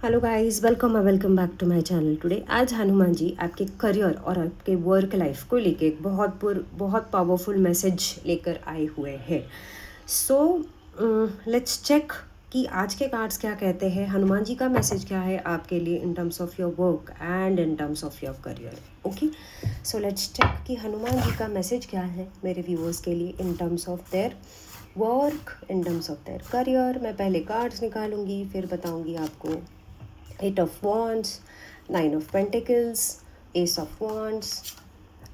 Hello guys, welcome back to my channel. Today आज हनुमान जी आपके career और आपके वर्क लाइफ को लेके एक बहुत पावरफुल मैसेज लेकर आए हुए हैं। सो लेट्स चेक कि आज के कार्ड्स क्या कहते हैं, हनुमान जी का मैसेज क्या है आपके लिए in terms of your work and in terms of your career. Okay, so let's check कि हनुमान जी का मैसेज क्या है मेरे व्यूअर्स के लिए in terms of their work, in terms of their career. मैं पहले कार्ड्स निकालूंगी, फिर बताऊंगी आपको eight of wands, nine of pentacles, ace of wands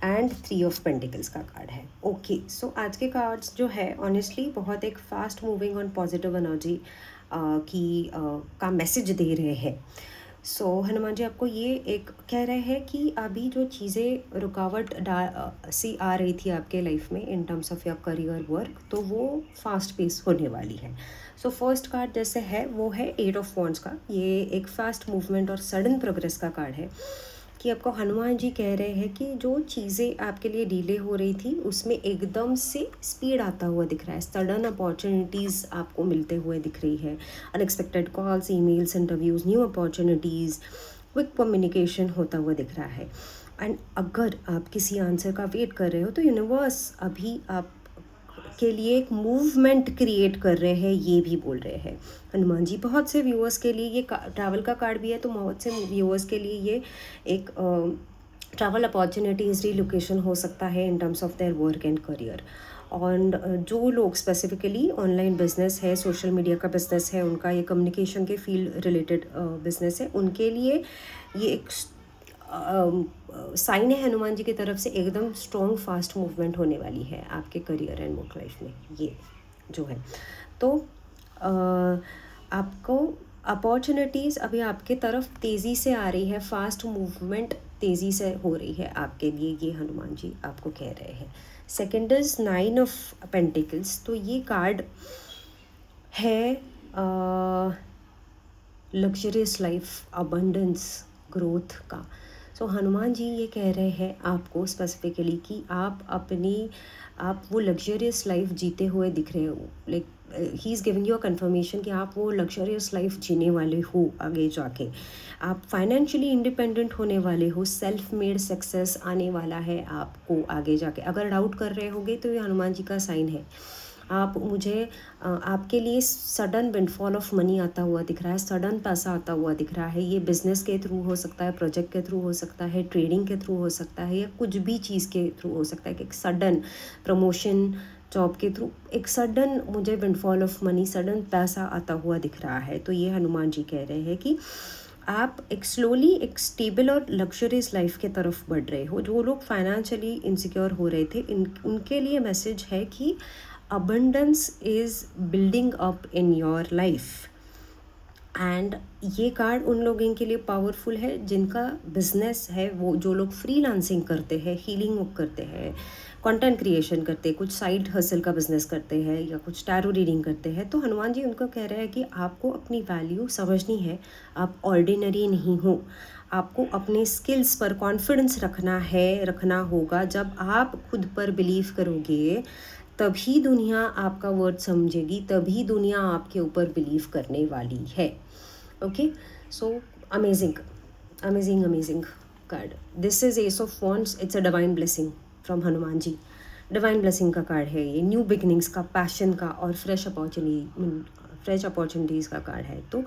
and three of pentacles का कार्ड है। ओके, सो आज के कार्ड्स जो है ऑनेस्टली बहुत एक फास्ट मूविंग और पॉजिटिव एनर्जी का मैसेज दे रहे हैं। सो हनुमान जी आपको ये एक कह रहे हैं कि अभी जो चीज़ें रुकावट सी आ रही थी आपके लाइफ में इन terms of your career work, तो वो फास्ट पेस होने वाली है। सो फर्स्ट कार्ड जैसे है वो है एट ऑफ वॉन्ड्स का। ये एक फास्ट मूवमेंट और सडन प्रोग्रेस का कार्ड है कि आपको हनुमान जी कह रहे हैं कि जो चीज़ें आपके लिए डिले हो रही थी उसमें एकदम से स्पीड आता हुआ दिख रहा है, सडन अपॉर्चुनिटीज़ आपको मिलते हुए दिख रही है, unexpected calls, emails, interviews, new opportunities, quick communication होता हुआ दिख रहा है। एंड अगर आप किसी आंसर का वेट कर रहे हो तो यूनिवर्स अभी आप के लिए एक मूवमेंट क्रिएट कर रहे हैं, ये भी बोल रहे हैं हनुमान जी। बहुत से व्यूअर्स के लिए ये ट्रैवल का कार्ड भी है, तो बहुत से व्यूअर्स के लिए ये एक ट्रैवल अपॉर्चुनिटीज़ रिलोकेशन हो सकता है इन terms of their work and career. और जो लोग स्पेसिफिकली ऑनलाइन बिजनेस है, सोशल मीडिया का बिजनेस है, उनका ये कम्युनिकेशन के फील्ड रिलेटेड बिजनेस है, उनके लिए ये एक साइन है हनुमान जी की तरफ से, एकदम स्ट्रॉन्ग फास्ट मूवमेंट होने वाली है आपके करियर एंड वर्क लाइफ में ये जो है। तो आपको अपॉर्चुनिटीज़ अभी आपके तरफ तेज़ी से आ रही है, फास्ट मूवमेंट तेज़ी से हो रही है आपके लिए, ये हनुमान जी आपको कह रहे हैं। Second is nine of pentacles. तो ये कार्ड है लग्जरियस लाइफ, अबंडेंस, ग्रोथ का। सो हनुमान जी ये कह रहे हैं आपको स्पेसिफिकली कि आप वो लग्जरियस लाइफ जीते हुए दिख रहे हो। Like he is giving you a conformation कि आप वो लग्जरियस लाइफ जीने वाले हो आगे जाके। आप फाइनेंशियली इंडिपेंडेंट होने वाले हो, सेल्फ मेड सक्सेस आने वाला है आपको आगे जाके। अगर डाउट कर रहे होगे तो ये हनुमान जी का साइन है। आपके लिए सडन विंडफॉल ऑफ मनी आता हुआ दिख रहा है, सडन पैसा आता हुआ दिख रहा है। ये बिजनेस के थ्रू हो सकता है, प्रोजेक्ट के थ्रू हो सकता है, ट्रेडिंग के थ्रू हो सकता है, या कुछ भी चीज़ के थ्रू हो सकता है कि एक सडन प्रमोशन, जॉब के थ्रू एक सडन मुझे विंडफॉल ऑफ मनी, सडन पैसा आता हुआ दिख रहा है। तो ये हनुमान जी कह रहे हैं कि आप एक स्लोली एक स्टेबल और लग्जरियस लाइफ के तरफ बढ़ रहे हो। जो लोग फाइनेंशियली इनसिक्योर हो रहे थे उनके लिए मैसेज है कि abundance is building up in your life। And ये कार्ड उन लोगों के लिए पावरफुल है जिनका बिजनेस है, वो जो लोग फ्रीलांसिंग करते हैं, हीलिंग करते हैं, कंटेंट क्रिएशन करते हैं, कुछ साइड हसल का बिजनेस करते हैं, या कुछ टैरो रीडिंग करते हैं। तो हनुमान जी उनको कह रहे हैं कि आपको अपनी वैल्यू समझनी है, आप ऑर्डिनरी नहीं हो। आपको अपने स्किल्स पर कॉन्फिडेंस रखना होगा। जब आप खुद पर बिलीव करोगे तभी दुनिया आपका वर्ड समझेगी, तभी दुनिया आपके ऊपर बिलीव करने वाली है। Okay, so amazing amazing amazing card. This is ace of wands. It's a divine blessing from Hanuman ji. Divine blessing का कार्ड है ये, न्यू बिगनिंग्स का, पैशन का और फ्रेश अपॉर्चुनिटीज़ का कार्ड है। तो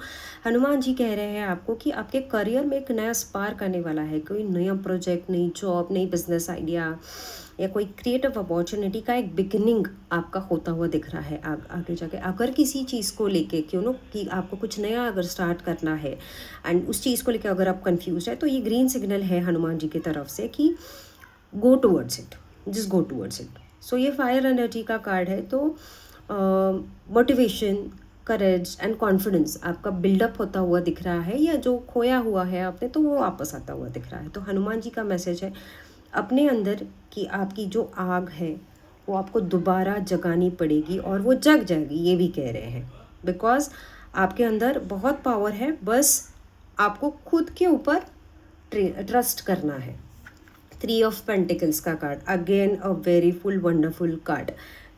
हनुमान जी कह रहे हैं आपको कि आपके करियर में एक नया स्पार्क आने वाला है। कोई नया प्रोजेक्ट, नई जॉब, नई बिजनेस आइडिया या कोई क्रिएटिव अपॉर्चुनिटी का एक बिगिनिंग आपका होता हुआ दिख रहा है आगे जाके। अगर किसी चीज़ को लेके कि आपको कुछ नया अगर स्टार्ट करना है एंड उस चीज़ को लेके अगर आप कंफ्यूज है, तो ये ग्रीन सिग्नल है हनुमान जी की तरफ से कि go towards it, just go towards it. So ये फायर एनर्जी का कार्ड है। तो मोटिवेशन, करेज एंड कॉन्फिडेंस आपका बिल्डअप होता हुआ दिख रहा है, या जो खोया हुआ है आपने तो वो वापस आता हुआ दिख रहा है। तो हनुमान जी का मैसेज है अपने अंदर कि आपकी जो आग है वो आपको दोबारा जगानी पड़ेगी, और वो जग जाएगी, ये भी कह रहे हैं। बिकॉज आपके अंदर बहुत पावर है, बस आपको खुद के ऊपर ट्रस्ट करना है। थ्री ऑफ पेंटिकल्स का card, again a very full wonderful card.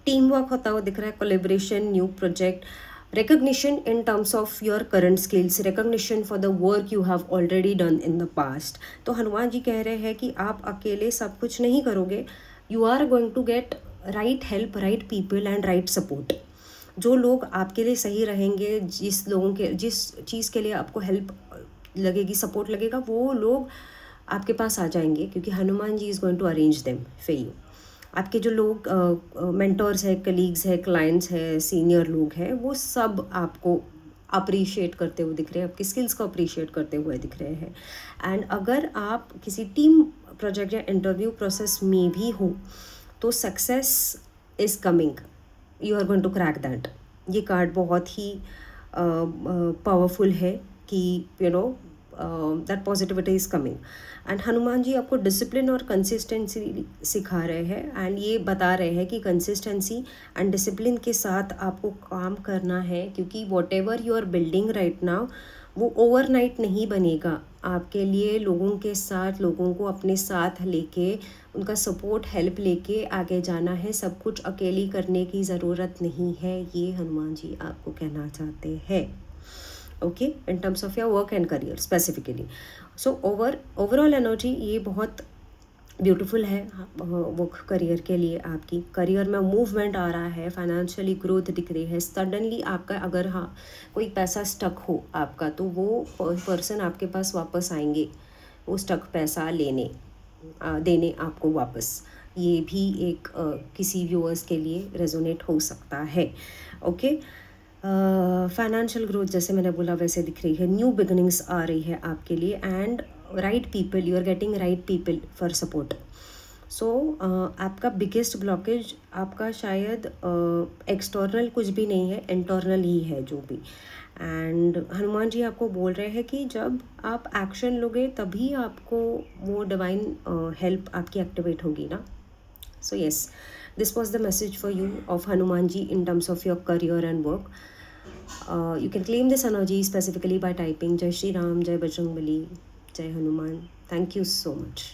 Team work होता हुआ दिख रहा है, collaboration, new project, recognition in terms of your current skills, recognition for the work you have already done in the past. तो हनुमान जी कह रहे हैं कि आप अकेले सब कुछ नहीं करोगे, you are going to get right help, right people and right support. जो लोग आपके लिए सही रहेंगे, जिस चीज़ के लिए आपको हेल्प लगेगी, सपोर्ट लगेगा, वो लोग आपके पास आ जाएंगे, क्योंकि Hanuman ji is going to arrange them for you. आपके जो लोग मेंटर्स है, कलीग्स है, क्लाइंट्स है, सीनियर लोग हैं, वो सब आपको अप्रिशिएट करते हुए दिख रहे हैं, आपकी स्किल्स को अप्रिशिएट करते हुए दिख रहे हैं. एंड अगर आप किसी टीम प्रोजेक्ट या इंटरव्यू प्रोसेस में भी हो तो success is coming, you are going to crack that. ये कार्ड बहुत ही पावरफुल है कि you know that positivity is coming. And Hanuman ji आपको डिसिप्लिन और कंसिस्टेंसी सिखा रहे हैं, एंड ये बता रहे हैं कि कंसिस्टेंसी एंड डिसिप्लिन के साथ आपको काम करना है, क्योंकि whatever you are building right now वो ओवरनाइट नहीं बनेगा. आपके लिए लोगों के साथ, लोगों को अपने साथ लेके, उनका सपोर्ट, हेल्प लेके आगे जाना है. सब कुछ अकेली करने की ज़रूरत नहीं है, ये हनुमान जी आपको कहना चाहते हैं. Okay, in terms of your work and career specifically. So overall energy ये बहुत ब्यूटीफुल है वो करियर के लिए. आपकी करियर में मूवमेंट आ रहा है, फाइनेंशियली ग्रोथ दिख रही है. सडनली आपका अगर कोई पैसा स्टक हो आपका, तो वो पर्सन आपके पास वापस आएंगे, वो स्टक पैसा देने आपको वापस. ये भी एक किसी व्यूअर्स के लिए रेजोनेट हो सकता है. ओके, फाइनेंशियल ग्रोथ जैसे मैंने बोला वैसे दिख रही है. न्यू बिगनिंग्स आ रही है आपके लिए, and right people, you are getting right people for support. So आपका बिगेस्ट ब्लॉकेज आपका शायद एक्सटर्नल कुछ भी नहीं है, इंटरनल ही है जो भी. एंड हनुमान जी आपको बोल रहे हैं कि जब आप एक्शन लोगे तभी आपको वो डिवाइन हेल्प आपकी एक्टिवेट होगी ना. So yes, this was the message for you of Hanumanji in terms of your career and work. You can claim this energy specifically by typing Jai Shri Ram, Jai Bajrangbali, Jai Hanuman. Thank you so much.